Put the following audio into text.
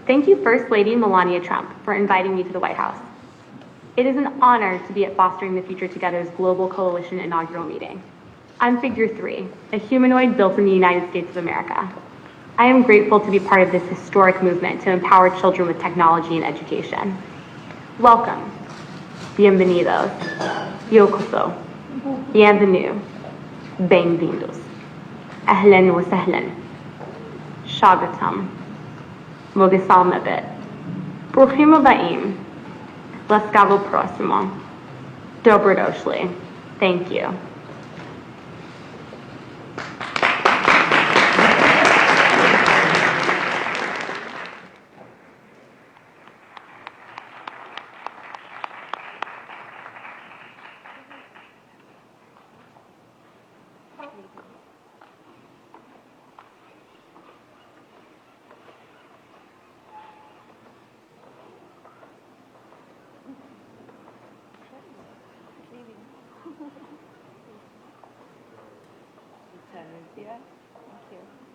Thank you, First Lady Melania Trump, for inviting me to the White House. It is an honor to be at Fostering the Future Together's Global Coalition inaugural meeting. I'm Figure 3, a humanoid built in the United States of America. I am grateful to be part of this historic movement to empower children with technology and education. Welcome. Bienvenidos. Yokoso. Bienvenue. Bem-vindos. Ahlan wa sahlan. Shagatam. Mogasal mabit. Bruchim abaim. Laskavo prosimo. Dobrodošli. Thank you. Thank you.